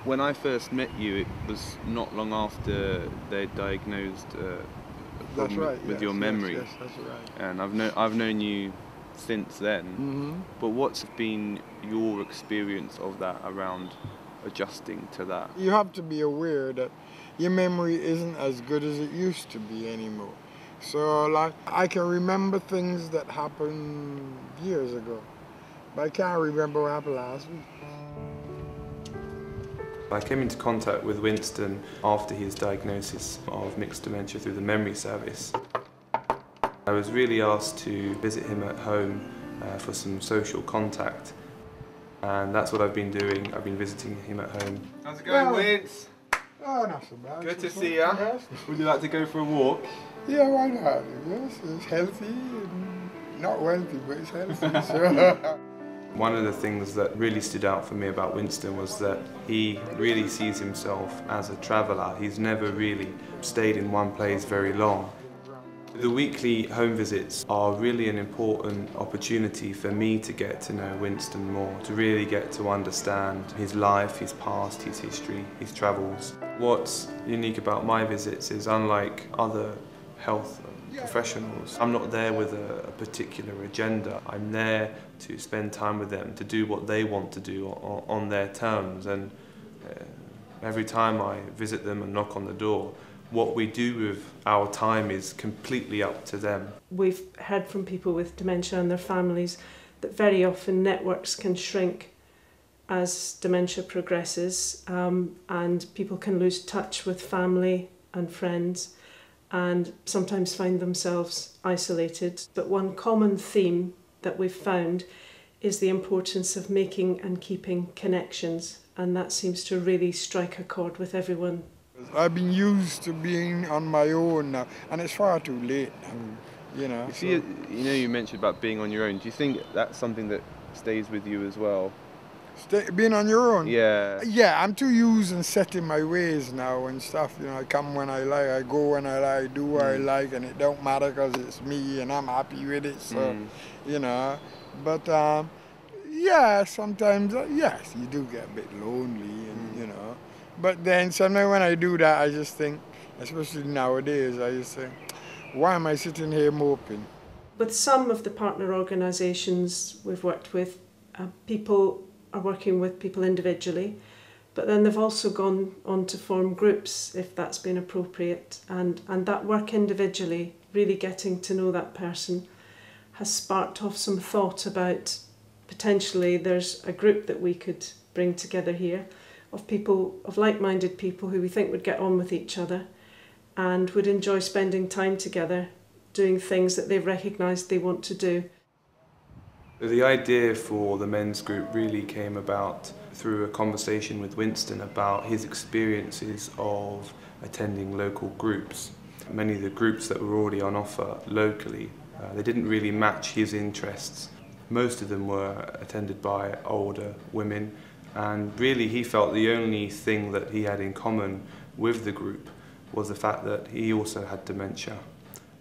When I first met you, it was not long after they diagnosed a That's problem right. with Yes, your memory. Yes, that's right. And I've known you since then. Mm-hmm. But what's been your experience of that around adjusting to that? You have to be aware that your memory isn't as good as it used to be anymore. So, like, I can remember things that happened years ago, but I can't remember what happened last week. I came into contact with Winston after his diagnosis of mixed dementia through the memory service. I was really asked to visit him at home for some social contact, and that's what I've been doing. I've been visiting him at home. How's it going, Vince? Oh, not so bad. Good to see you. Yes. Would you like to go for a walk? Yeah, why not? Yes, it's healthy. And not wealthy, but it's healthy. So. One of the things that really stood out for me about Winston was that he really sees himself as a traveller. He's never really stayed in one place very long. The weekly home visits are really an important opportunity for me to get to know Winston more, to really get to understand his life, his past, his history, his travels. What's unique about my visits is, unlike other health professionals, I'm not there with a particular agenda. I'm there to spend time with them, to do what they want to do on their terms. And every time I visit them and knock on the door, what we do with our time is completely up to them. We've heard from people with dementia and their families that very often networks can shrink as dementia progresses, and people can lose touch with family and friends and sometimes find themselves isolated. But one common theme that we've found is the importance of making and keeping connections, and that seems to really strike a chord with everyone. I've been used to being on my own now, and it's far too late now, you know. You mentioned about being on your own. Do you think that's something that stays with you as well? Being on your own? Yeah. Yeah, I'm too used and set in my ways now and stuff. You know, I come when I like, I go when I like, do what I like, and it don't matter because it's me and I'm happy with it. So, you know, but yeah, sometimes, yes, you do get a bit lonely, and you know. But then sometimes when I do that, I just think, especially nowadays, I just think, why am I sitting here moping? With some of the partner organisations we've worked with, people are working with people individually, but then they've also gone on to form groups if that's been appropriate, and that work individually, really getting to know that person, has sparked off some thought about potentially there's a group that we could bring together here of people, of like-minded people who we think would get on with each other and would enjoy spending time together doing things that they've recognised they want to do. The idea for the men's group really came about through a conversation with Winston about his experiences of attending local groups. Many of the groups that were already on offer locally, they didn't really match his interests. Most of them were attended by older women, and really he felt the only thing that he had in common with the group was the fact that he also had dementia.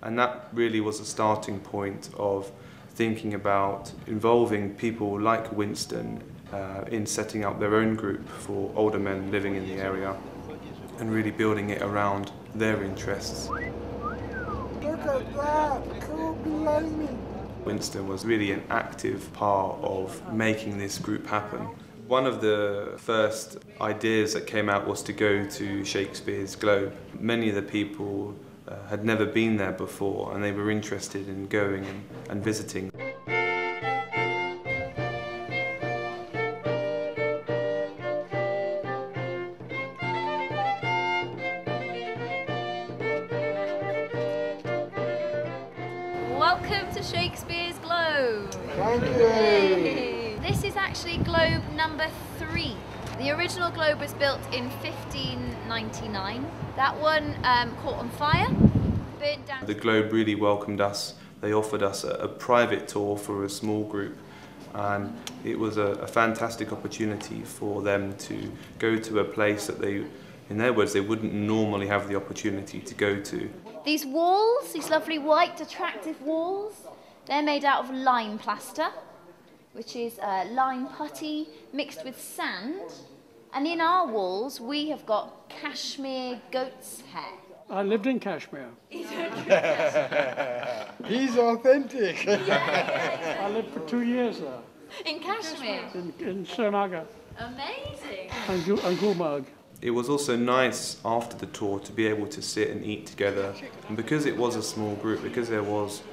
And that really was a starting point of thinking about involving people like Winston in setting up their own group for older men living in the area and really building it around their interests. Look at that, cool behind me. Winston was really an active part of making this group happen. One of the first ideas that came out was to go to Shakespeare's Globe. Many of the people had never been there before, and they were interested in going and visiting. Welcome to Shakespeare's Globe. Thank you. This is actually Globe number 3. The original Globe was built in 1599. That one caught on fire, burnt down. The Globe really welcomed us. They offered us a private tour for a small group, and it was a fantastic opportunity for them to go to a place that they, in their words, they wouldn't normally have the opportunity to go to. These walls, these lovely white attractive walls, they're made out of lime plaster, which is lime putty mixed with sand And in our walls, we have got cashmere goat's hair. I lived in Kashmir. He's authentic. I lived for 2 years there, In Kashmir? in Srinagar Amazing. and Gulmarg. It was also nice after the tour to be able to sit and eat together, and because it was a small group, because there was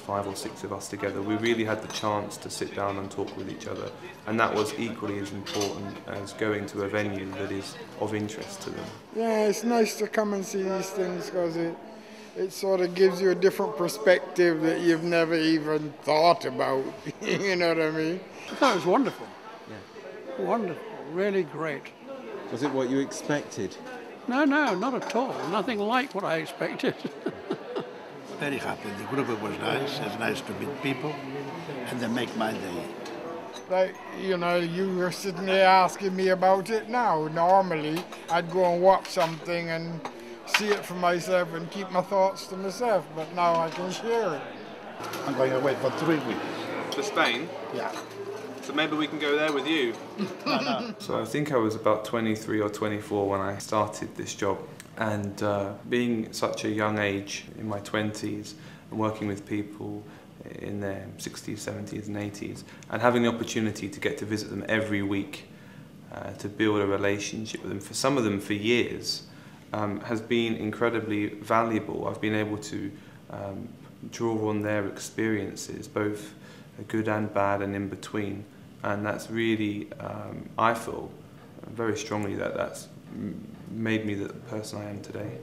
5 or 6 of us together, we really had the chance to sit down and talk with each other, and that was equally as important as going to a venue that is of interest to them. Yeah, it's nice to come and see these things because it sort of gives you a different perspective that you've never even thought about. You know what I mean? I thought it was wonderful. Yeah. Wonderful, really great. Was it what you expected? No, not at all. Nothing like what I expected. Very happy. The group was nice. It's nice to meet people, and they make my day. Like, you know, you were sitting there asking me about it now. Normally, I'd go and watch something and see it for myself and keep my thoughts to myself, but now I can share it. I'm going away for 3 weeks. To Spain? Yeah. So maybe we can go there with you. No. So I think I was about 23 or 24 when I started this job. And being such a young age, in my 20s, and working with people in their 60s, 70s and 80s, and having the opportunity to get to visit them every week, to build a relationship with them, for some of them for years, has been incredibly valuable. I've been able to draw on their experiences, both good and bad and in between, and that's really, I feel very strongly that that's made me the person I am today.